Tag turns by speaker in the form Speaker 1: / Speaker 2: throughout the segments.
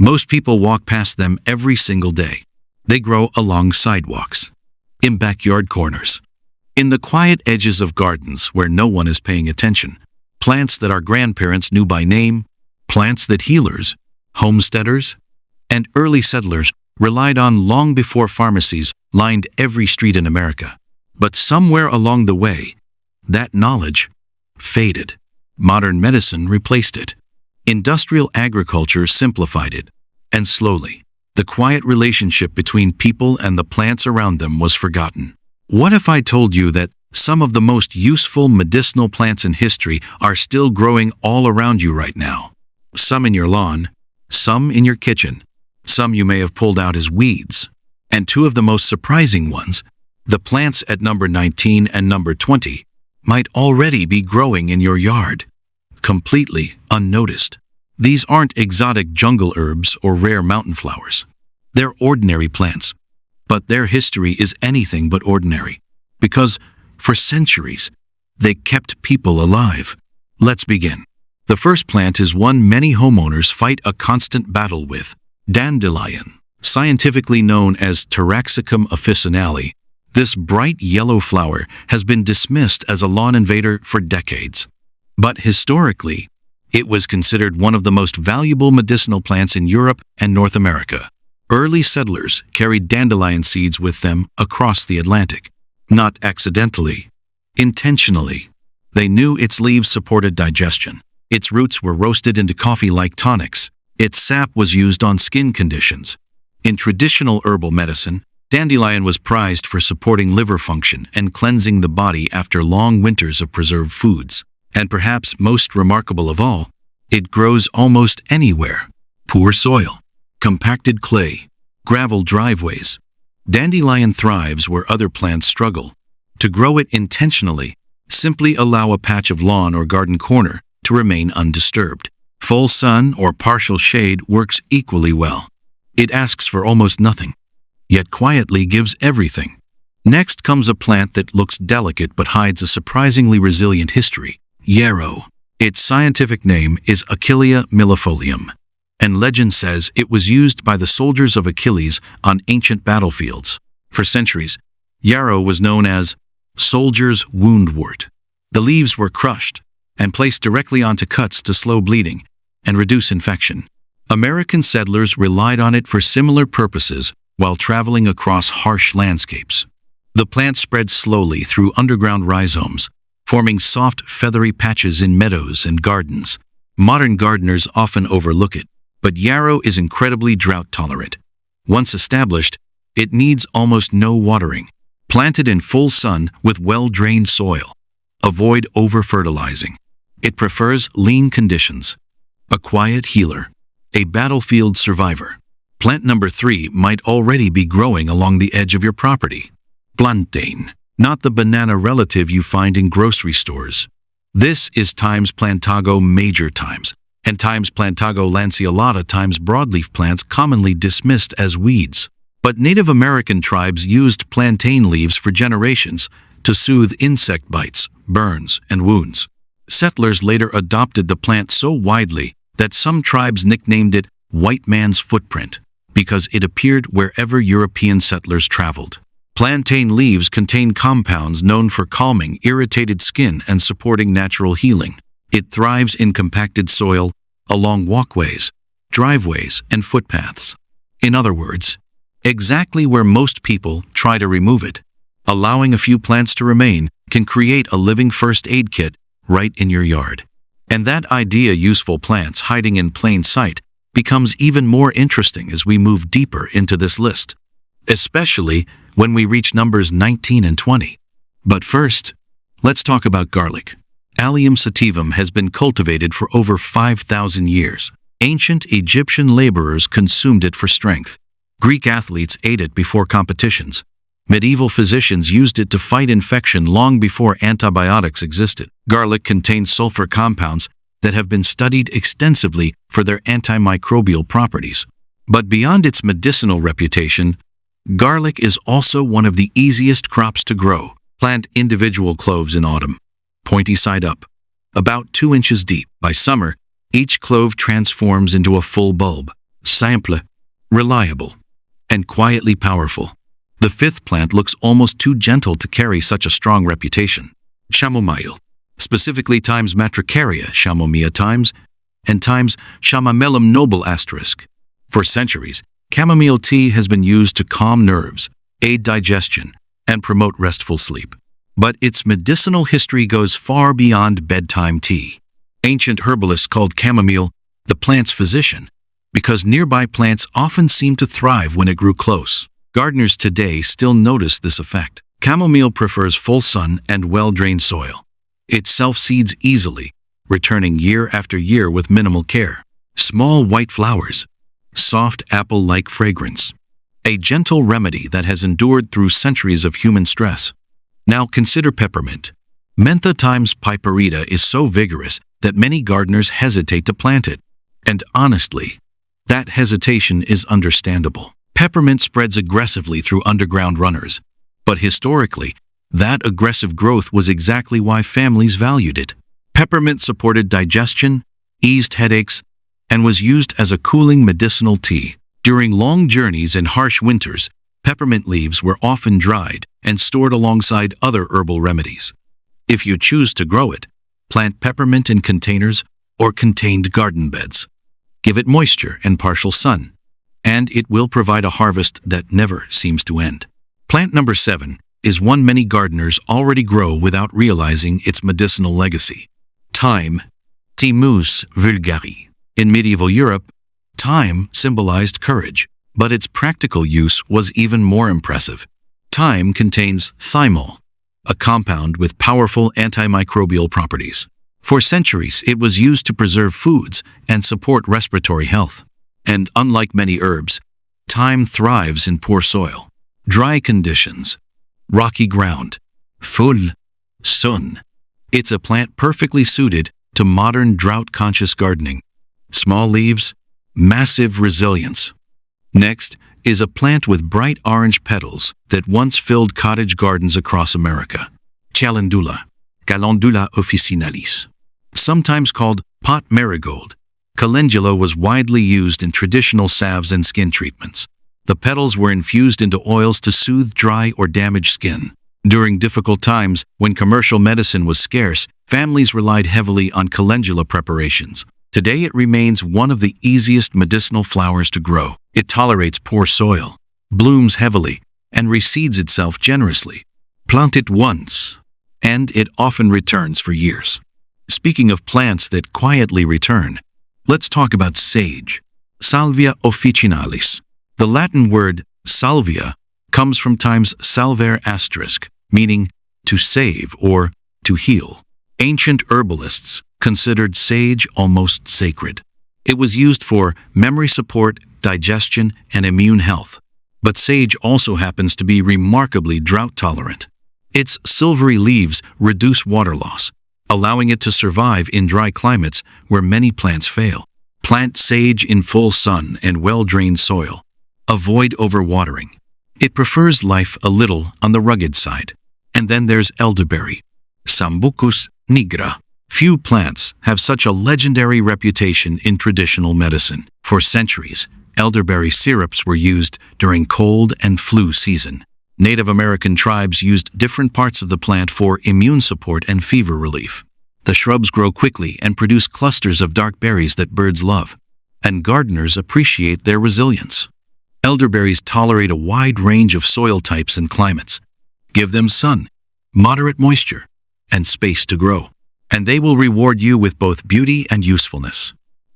Speaker 1: Most people walk past them every single day. They grow along sidewalks, in backyard corners, in the quiet edges of gardens where no one is paying attention. Plants that our grandparents knew by name, plants that healers, homesteaders, and early settlers relied on long before pharmacies lined every street in America. But somewhere along the way, that knowledge faded. Modern medicine replaced it. Industrial agriculture simplified it. And slowly, the quiet relationship between people and the plants around them was forgotten. What if I told you that some of the most useful medicinal plants in history are still growing all around you right now? Some in your lawn, some in your kitchen, some you may have pulled out as weeds. And two of the most surprising ones, the plants at number 19 and number 20, might already be growing in your yard, completely unnoticed. These aren't exotic jungle herbs or rare mountain flowers. They're ordinary plants, but their history is anything but ordinary, because for centuries, they kept people alive. Let's begin. The first plant is one many homeowners fight a constant battle with: dandelion. Scientifically known as Taraxacum officinale, this bright yellow flower has been dismissed as a lawn invader for decades. But historically, it was considered one of the most valuable medicinal plants in Europe and North America. Early settlers carried dandelion seeds with them across the Atlantic. Not accidentally, intentionally. They knew its leaves supported digestion. Its roots were roasted into coffee-like tonics. Its sap was used on skin conditions. In traditional herbal medicine, dandelion was prized for supporting liver function and cleansing the body after long winters of preserved foods. And perhaps most remarkable of all, it grows almost anywhere. Poor soil, compacted clay, gravel driveways. Dandelion thrives where other plants struggle. To grow it intentionally, simply allow a patch of lawn or garden corner to remain undisturbed. Full sun or partial shade works equally well. It asks for almost nothing, yet quietly gives everything. Next comes a plant that looks delicate but hides a surprisingly resilient history: yarrow. Its scientific name is Achillea millefolium, and legend says it was used by the soldiers of Achilles on ancient battlefields. For centuries, yarrow was known as soldier's woundwort. The leaves were crushed and placed directly onto cuts to slow bleeding and reduce infection. American settlers relied on it for similar purposes while traveling across harsh landscapes. The plant spread slowly through underground rhizomes, forming soft, feathery patches in meadows and gardens. Modern gardeners often overlook it, but yarrow is incredibly drought-tolerant. Once established, it needs almost no watering. Planted in full sun with well-drained soil. Avoid over-fertilizing. It prefers lean conditions. A quiet healer. A battlefield survivor. Plant number 3 might already be growing along the edge of your property. Plantain. Not the banana relative you find in grocery stores. This is Times Plantago major times, and Times Plantago lanceolata times broadleaf plants commonly dismissed as weeds. But Native American tribes used plantain leaves for generations to soothe insect bites, burns, and wounds. Settlers later adopted the plant so widely that some tribes nicknamed it white man's footprint, because it appeared wherever European settlers traveled. Plantain leaves contain compounds known for calming irritated skin and supporting natural healing. It thrives in compacted soil, along walkways, driveways, and footpaths. In other words, exactly where most people try to remove it. Allowing a few plants to remain can create a living first aid kit right in your yard. And that idea, useful plants hiding in plain sight, becomes even more interesting as we move deeper into this list, especially when we reach numbers 19 and 20. But first, let's talk about garlic. Allium sativum has been cultivated for over 5,000 years. Ancient Egyptian laborers consumed it for strength. Greek athletes ate it before competitions. Medieval physicians used it to fight infection long before antibiotics existed. Garlic contains sulfur compounds that have been studied extensively for their antimicrobial properties. But beyond its medicinal reputation, garlic is also one of the easiest crops to grow. Plant individual cloves in autumn, pointy side up, about 2 inches deep. By summer, each clove transforms into a full bulb. simple, reliable, and quietly powerful. The fifth plant looks almost too gentle to carry such a strong reputation. Chamomile, specifically times Matricaria chamomilla times, and times Chamomillum noble asterisk. For centuries, chamomile tea has been used to calm nerves, aid digestion, and promote restful sleep. But its medicinal history goes far beyond bedtime tea. Ancient herbalists called chamomile the plant's physician because nearby plants often seemed to thrive when it grew close. Gardeners today still notice this effect. Chamomile prefers full sun and well-drained soil. It self-seeds easily, returning year after year with minimal care. Small white flowers, soft apple-like fragrance. A gentle remedy that has endured through centuries of human stress. Now consider peppermint. Mentha times piperita is so vigorous that many gardeners hesitate to plant it. And honestly, that hesitation is understandable. Peppermint spreads aggressively through underground runners, but historically, that aggressive growth was exactly why families valued it. Peppermint supported digestion, eased headaches, and was used as a cooling medicinal tea. During long journeys and harsh winters, peppermint leaves were often dried and stored alongside other herbal remedies. If you choose to grow it, plant peppermint in containers or contained garden beds. Give it moisture and partial sun, and it will provide a harvest that never seems to end. Plant number 7 is one many gardeners already grow without realizing its medicinal legacy. Thyme, Thymus vulgare. In medieval Europe, thyme symbolized courage, but its practical use was even more impressive. Thyme contains thymol, a compound with powerful antimicrobial properties. For centuries, it was used to preserve foods and support respiratory health. And unlike many herbs, thyme thrives in poor soil, dry conditions, rocky ground, full sun. It's a plant perfectly suited to modern drought-conscious gardening. Small leaves, massive resilience. Next is a plant with bright orange petals that once filled cottage gardens across America. Calendula, Calendula officinalis. Sometimes called pot marigold, calendula was widely used in traditional salves and skin treatments. The petals were infused into oils to soothe dry or damaged skin. During difficult times, when commercial medicine was scarce, families relied heavily on calendula preparations. Today it remains one of the easiest medicinal flowers to grow. It tolerates poor soil, blooms heavily, and reseeds itself generously. Plant it once, and it often returns for years. Speaking of plants that quietly return, let's talk about sage, Salvia officinalis. The Latin word salvia comes from times salvare asterisk, meaning to save or to heal. Ancient herbalists considered sage almost sacred. It was used for memory support, digestion, and immune health. But sage also happens to be remarkably drought-tolerant. Its silvery leaves reduce water loss, allowing it to survive in dry climates where many plants fail. Plant sage in full sun and well-drained soil. Avoid overwatering. It prefers life a little on the rugged side. And then there's elderberry, Sambucus nigra. Few plants have such a legendary reputation in traditional medicine. For centuries, elderberry syrups were used during cold and flu season. Native American tribes used different parts of the plant for immune support and fever relief. The shrubs grow quickly and produce clusters of dark berries that birds love, and gardeners appreciate their resilience. Elderberries tolerate a wide range of soil types and climates. Give them sun, moderate moisture, and space to grow, and they will reward you with both beauty and usefulness.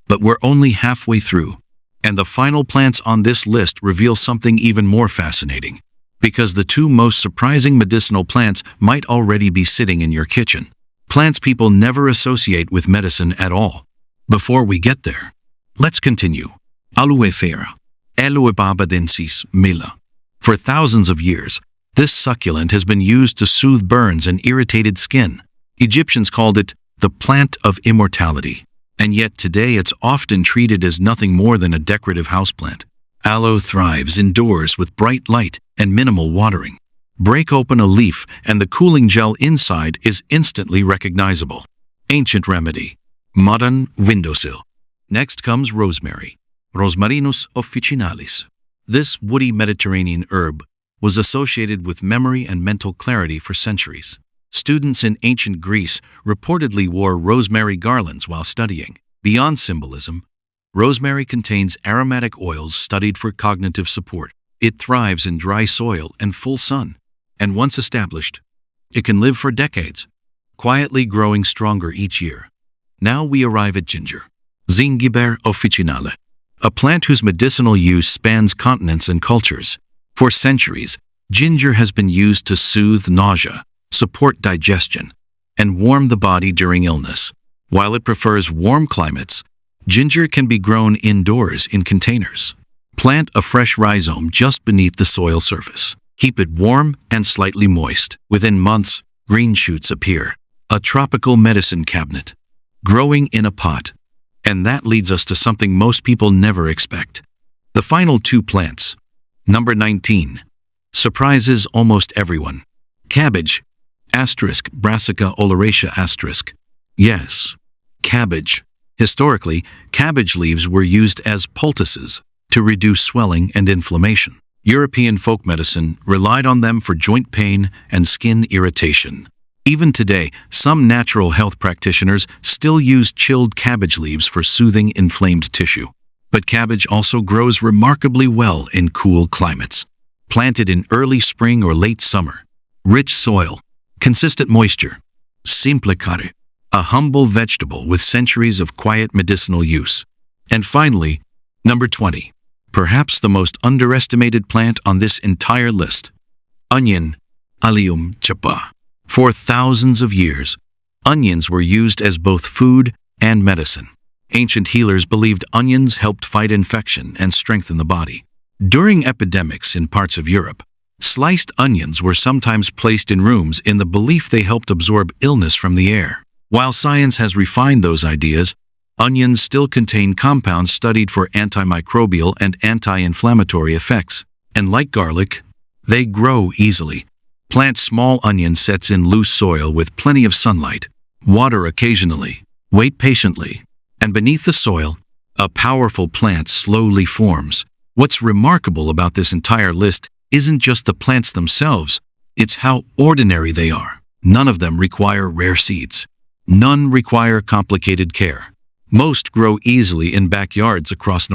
Speaker 1: But we're only halfway through, and the final plants on this list reveal something even more fascinating, because the two most surprising medicinal plants might already be sitting in your kitchen. Plants people never associate with medicine at all. Before we get there, let's continue. Aloe vera, Aloe barbadensis mela. For thousands of years, this succulent has been used to soothe burns and irritated skin. Egyptians called it the plant of immortality, and yet today it's often treated as nothing more than a decorative houseplant. Aloe thrives indoors with bright light and minimal watering. Break open a leaf and the cooling gel inside is instantly recognizable. Ancient remedy, modern windowsill. Next comes rosemary, Rosmarinus officinalis. This woody Mediterranean herb was associated with memory and mental clarity for centuries. Students in ancient Greece reportedly wore rosemary garlands while studying. Beyond symbolism, rosemary contains aromatic oils studied for cognitive support. It thrives in dry soil and full sun, and once established, it can live for decades, quietly growing stronger each year. Now we arrive at ginger. Zingiber officinale, a plant whose medicinal use spans continents and cultures. For centuries, ginger has been used to soothe nausea, support digestion, and warm the body during illness. While it prefers warm climates, ginger can be grown indoors in containers. Plant a fresh rhizome just beneath the soil surface. Keep it warm and slightly moist. Within months, green shoots appear. A tropical medicine cabinet, growing in a pot. And that leads us to something most people never expect. The final two plants. Number 19. Surprises almost everyone. Cabbage. Brassica oleracea. Yes, cabbage. Historically, cabbage leaves were used as poultices to reduce swelling and inflammation. European folk medicine relied on them for joint pain and skin irritation. Even today, some natural health practitioners still use chilled cabbage leaves for soothing inflamed tissue. But cabbage also grows remarkably well in cool climates. Planted in early spring or late summer. Rich soil, consistent moisture. Simplicare, a humble vegetable with centuries of quiet medicinal use. And finally, number 20. Perhaps the most underestimated plant on this entire list. Onion, Allium chapa. For thousands of years, onions were used as both food and medicine. Ancient healers believed onions helped fight infection and strengthen the body. During epidemics in parts of Europe, sliced onions were sometimes placed in rooms in the belief they helped absorb illness from the air. While science has refined those ideas, onions still contain compounds studied for antimicrobial and anti-inflammatory effects. And like garlic, they grow easily. Plant small onion sets in loose soil with plenty of sunlight. Water occasionally. Wait patiently. And beneath the soil, a powerful plant slowly forms. What's remarkable about this entire list isn't just the plants themselves, it's how ordinary they are. None of them require rare seeds. None require complicated care. Most grow easily in backyards across